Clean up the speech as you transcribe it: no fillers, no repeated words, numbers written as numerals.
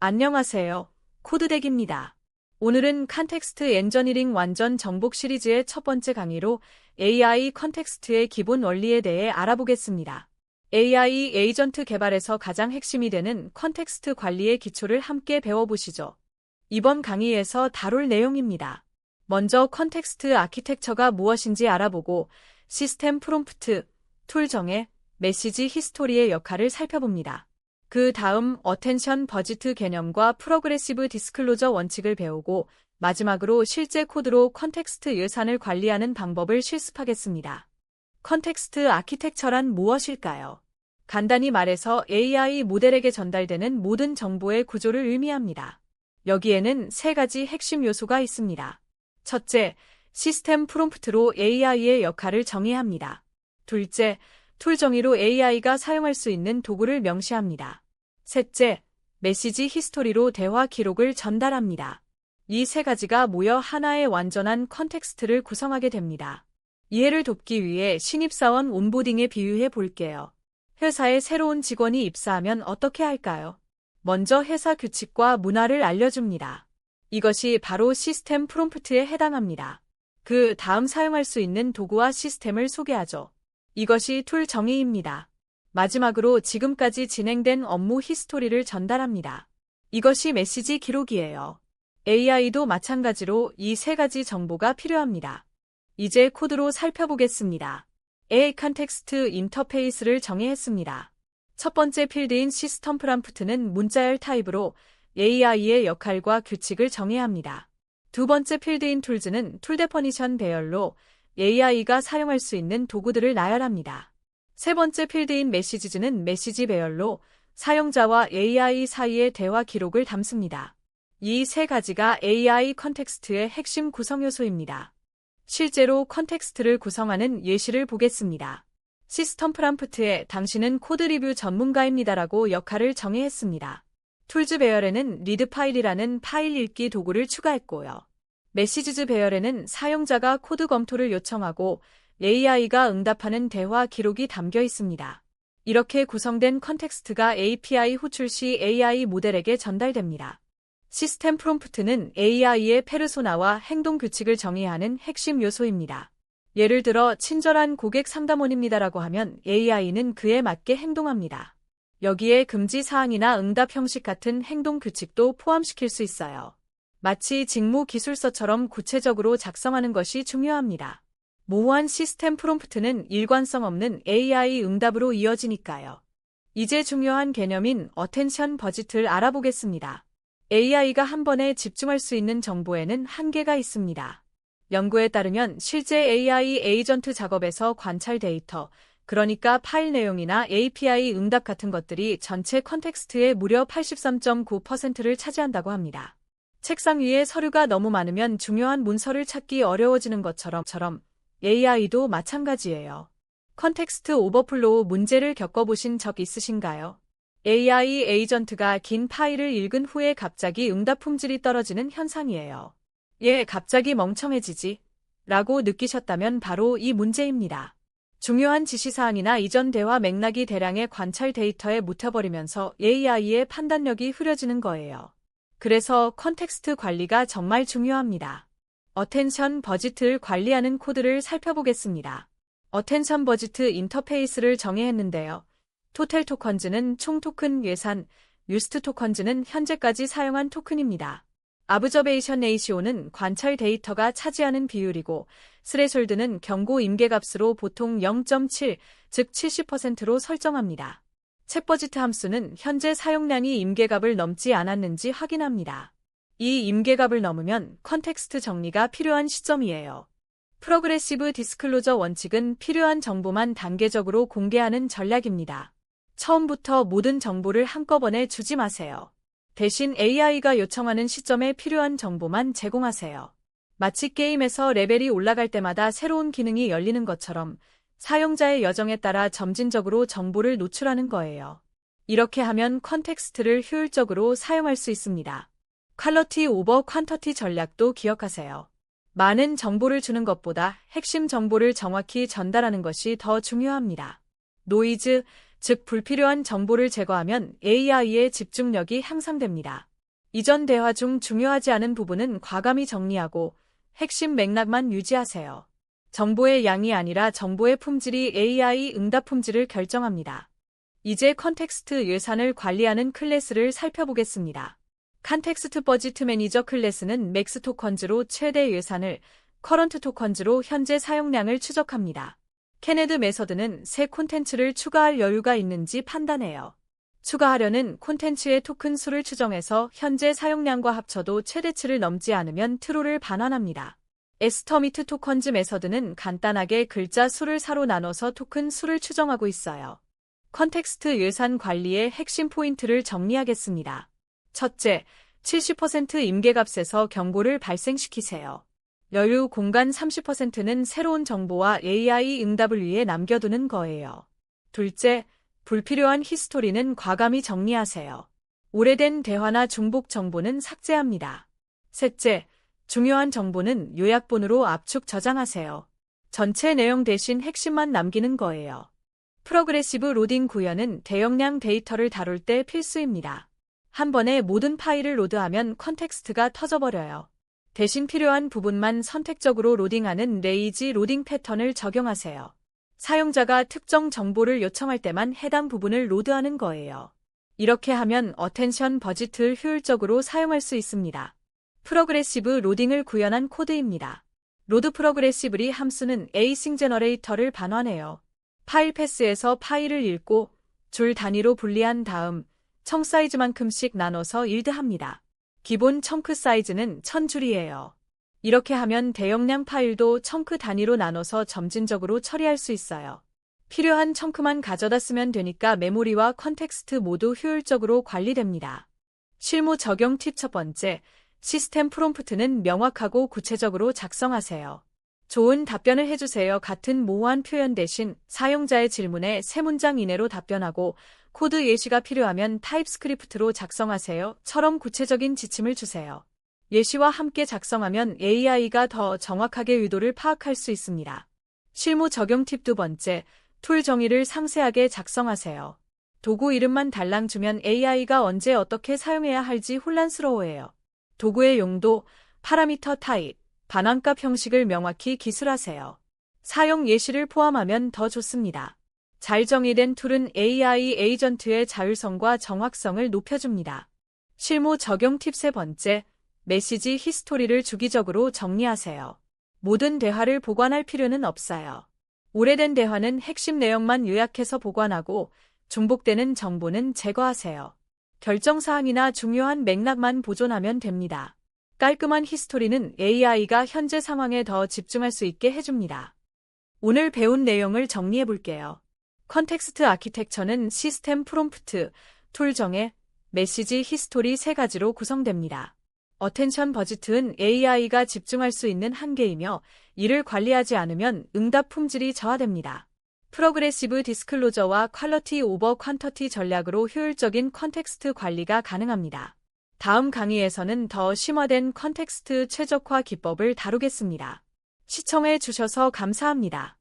안녕하세요. 코드덱입니다. 오늘은 컨텍스트 엔저니링 완전 정복 시리즈의 첫 번째 강의로 AI 컨텍스트의 기본 원리에 대해 알아보겠습니다. AI 에이전트 개발에서 가장 핵심이 되는 컨텍스트 관리의 기초를 함께 배워보시죠. 이번 강의에서 다룰 내용입니다. 먼저 컨텍스트 아키텍처가 무엇인지 알아보고 시스템 프롬프트, 툴 정의, 메시지 히스토리의 역할을 살펴봅니다. 그 다음 어텐션 버지트 개념과 프로그레시브 디스클로저 원칙을 배우고 마지막으로 실제 코드로 컨텍스트 예산을 관리하는 방법을 실습하겠습니다. 컨텍스트 아키텍처란 무엇일까요? 간단히 말해서 AI 모델에게 전달되는 모든 정보의 구조를 의미합니다. 여기에는 세 가지 핵심 요소가 있습니다. 첫째, 시스템 프롬프트로 AI의 역할을 정의합니다. 둘째, 툴 정의로 AI가 사용할 수 있는 도구를 명시합니다. 셋째, 메시지 히스토리로 대화 기록을 전달합니다. 이 세 가지가 모여 하나의 완전한 컨텍스트를 구성하게 됩니다. 이해를 돕기 위해 신입사원 온보딩에 비유해 볼게요. 회사에 새로운 직원이 입사하면 어떻게 할까요? 먼저 회사 규칙과 문화를 알려줍니다. 이것이 바로 시스템 프롬프트에 해당합니다. 그 다음 사용할 수 있는 도구와 시스템을 소개하죠. 이것이 툴 정의입니다. 마지막으로 지금까지 진행된 업무 히스토리를 전달합니다. 이것이 메시지 기록이에요. AI도 마찬가지로 이 세 가지 정보가 필요합니다. 이제 코드로 살펴보겠습니다. AI 컨텍스트 인터페이스를 정의했습니다. 첫 번째 필드인 시스템 프롬프트는 문자열 타입으로 AI의 역할과 규칙을 정의합니다. 두 번째 필드인 툴즈는 툴 데퍼니션 배열로 AI가 사용할 수 있는 도구들을 나열합니다. 세 번째 필드인 메시지즈는 메시지 배열로 사용자와 AI 사이의 대화 기록을 담습니다. 이 세 가지가 AI 컨텍스트의 핵심 구성 요소입니다. 실제로 컨텍스트를 구성하는 예시를 보겠습니다. 시스템 프롬프트에 당신은 코드 리뷰 전문가입니다라고 역할을 정의했습니다. 툴즈 배열에는 리드 파일이라는 파일 읽기 도구를 추가했고요. 메시지즈 배열에는 사용자가 코드 검토를 요청하고 AI가 응답하는 대화 기록이 담겨 있습니다. 이렇게 구성된 컨텍스트가 API 호출 시 AI 모델에게 전달됩니다. 시스템 프롬프트는 AI의 페르소나와 행동 규칙을 정의하는 핵심 요소입니다. 예를 들어 친절한 고객 상담원입니다라고 하면 AI는 그에 맞게 행동합니다. 여기에 금지 사항이나 응답 형식 같은 행동 규칙도 포함시킬 수 있어요. 마치 직무 기술서처럼 구체적으로 작성하는 것이 중요합니다. 모호한 시스템 프롬프트는 일관성 없는 AI 응답으로 이어지니까요. 이제 중요한 개념인 어텐션 버짓을 알아보겠습니다. AI가 한 번에 집중할 수 있는 정보에는 한계가 있습니다. 연구에 따르면 실제 AI 에이전트 작업에서 관찰 데이터, 그러니까 파일 내용이나 API 응답 같은 것들이 전체 컨텍스트의 무려 83.9%를 차지한다고 합니다. 책상 위에 서류가 너무 많으면 중요한 문서를 찾기 어려워지는 것처럼 AI도 마찬가지예요. 컨텍스트 오버플로우 문제를 겪어보신 적 있으신가요? AI 에이전트가 긴 파일을 읽은 후에 갑자기 응답 품질이 떨어지는 현상이에요. 갑자기 멍청해지지? 라고 느끼셨다면 바로 이 문제입니다. 중요한 지시사항이나 이전 대화 맥락이 대량의 관찰 데이터에 묻혀버리면서 AI의 판단력이 흐려지는 거예요. 그래서 컨텍스트 관리가 정말 중요합니다. 어텐션 버짓을 관리하는 코드를 살펴보겠습니다. 어텐션 버짓 인터페이스를 정의했는데요. 토탈 토컨즈는 총 토큰 예산, 유스트 토컨즈는 현재까지 사용한 토큰입니다. 아브저베이션 레이시오는 관찰 데이터가 차지하는 비율이고 스레솔드는 경고 임계값으로 보통 0.7, 즉 70%로 설정합니다. 책버짓 함수는 현재 사용량이 임계값을 넘지 않았는지 확인합니다. 이 임계값을 넘으면 컨텍스트 정리가 필요한 시점이에요. 프로그레시브 디스클로저 원칙은 필요한 정보만 단계적으로 공개하는 전략입니다. 처음부터 모든 정보를 한꺼번에 주지 마세요. 대신 AI가 요청하는 시점에 필요한 정보만 제공하세요. 마치 게임에서 레벨이 올라갈 때마다 새로운 기능이 열리는 것처럼 사용자의 여정에 따라 점진적으로 정보를 노출하는 거예요. 이렇게 하면 컨텍스트를 효율적으로 사용할 수 있습니다. 퀄리티 오버 퀀터티 전략도 기억하세요. 많은 정보를 주는 것보다 핵심 정보를 정확히 전달하는 것이 더 중요합니다. 노이즈, 즉 불필요한 정보를 제거하면 AI의 집중력이 향상됩니다. 이전 대화 중 중요하지 않은 부분은 과감히 정리하고 핵심 맥락만 유지하세요. 정보의 양이 아니라 정보의 품질이 AI 응답 품질을 결정합니다. 이제 컨텍스트 예산을 관리하는 클래스를 살펴보겠습니다. 컨텍스트 버지트 매니저 클래스는 맥스 토컨즈로 최대 예산을, 커런트 토컨즈로 현재 사용량을 추적합니다. 케네드 메서드는 새 콘텐츠를 추가할 여유가 있는지 판단해요. 추가하려는 콘텐츠의 토큰 수를 추정해서 현재 사용량과 합쳐도 최대치를 넘지 않으면 트루를 반환합니다. 에스터미트 토컨즈 메서드는 간단하게 글자 수를 사로 나눠서 토큰 수를 추정하고 있어요. 컨텍스트 예산 관리의 핵심 포인트를 정리하겠습니다. 첫째, 70% 임계값에서 경고를 발생시키세요. 여유 공간 30%는 새로운 정보와 AI 응답을 위해 남겨두는 거예요. 둘째, 불필요한 히스토리는 과감히 정리하세요. 오래된 대화나 중복 정보는 삭제합니다. 셋째, 중요한 정보는 요약본으로 압축 저장하세요. 전체 내용 대신 핵심만 남기는 거예요. 프로그레시브 로딩 구현은 대용량 데이터를 다룰 때 필수입니다. 한 번에 모든 파일을 로드하면 컨텍스트가 터져버려요. 대신 필요한 부분만 선택적으로 로딩하는 레이지 로딩 패턴을 적용하세요. 사용자가 특정 정보를 요청할 때만 해당 부분을 로드하는 거예요. 이렇게 하면 어텐션 버짓을 효율적으로 사용할 수 있습니다. 프로그레시브 로딩을 구현한 코드입니다. 로드 프로그레시브리 함수는 async 제너레이터를 반환해요. 파일 패스에서 파일을 읽고 줄 단위로 분리한 다음 청 사이즈만큼씩 나눠서 일드합니다. 기본 청크 사이즈는 1000줄이에요. 이렇게 하면 대용량 파일도 청크 단위로 나눠서 점진적으로 처리할 수 있어요. 필요한 청크만 가져다 쓰면 되니까 메모리와 컨텍스트 모두 효율적으로 관리됩니다. 실무 적용 팁 첫 번째, 시스템 프롬프트는 명확하고 구체적으로 작성하세요. 좋은 답변을 해주세요 같은 모호한 표현 대신 사용자의 질문에 3문장 이내로 답변하고 코드 예시가 필요하면 타입스크립트로 작성하세요 처럼 구체적인 지침을 주세요. 예시와 함께 작성하면 AI가 더 정확하게 의도를 파악할 수 있습니다. 실무 적용 팁 두 번째, 툴 정의를 상세하게 작성하세요. 도구 이름만 달랑 주면 AI가 언제 어떻게 사용해야 할지 혼란스러워해요. 도구의 용도, 파라미터 타입, 반환값 형식을 명확히 기술하세요. 사용 예시를 포함하면 더 좋습니다. 잘 정의된 툴은 AI 에이전트의 자율성과 정확성을 높여줍니다. 실무 적용 팁 세 번째, 메시지 히스토리를 주기적으로 정리하세요. 모든 대화를 보관할 필요는 없어요. 오래된 대화는 핵심 내용만 요약해서 보관하고 중복되는 정보는 제거하세요. 결정사항이나 중요한 맥락만 보존하면 됩니다. 깔끔한 히스토리는 AI가 현재 상황에 더 집중할 수 있게 해줍니다. 오늘 배운 내용을 정리해 볼게요. 컨텍스트 아키텍처는 시스템 프롬프트, 툴 정의, 메시지 히스토리 세 가지로 구성됩니다. 어텐션 버짓은 AI가 집중할 수 있는 한계이며 이를 관리하지 않으면 응답 품질이 저하됩니다. 프로그레시브 디스클로저와 퀄리티 오버 퀀터티 전략으로 효율적인 컨텍스트 관리가 가능합니다. 다음 강의에서는 더 심화된 컨텍스트 최적화 기법을 다루겠습니다. 시청해 주셔서 감사합니다.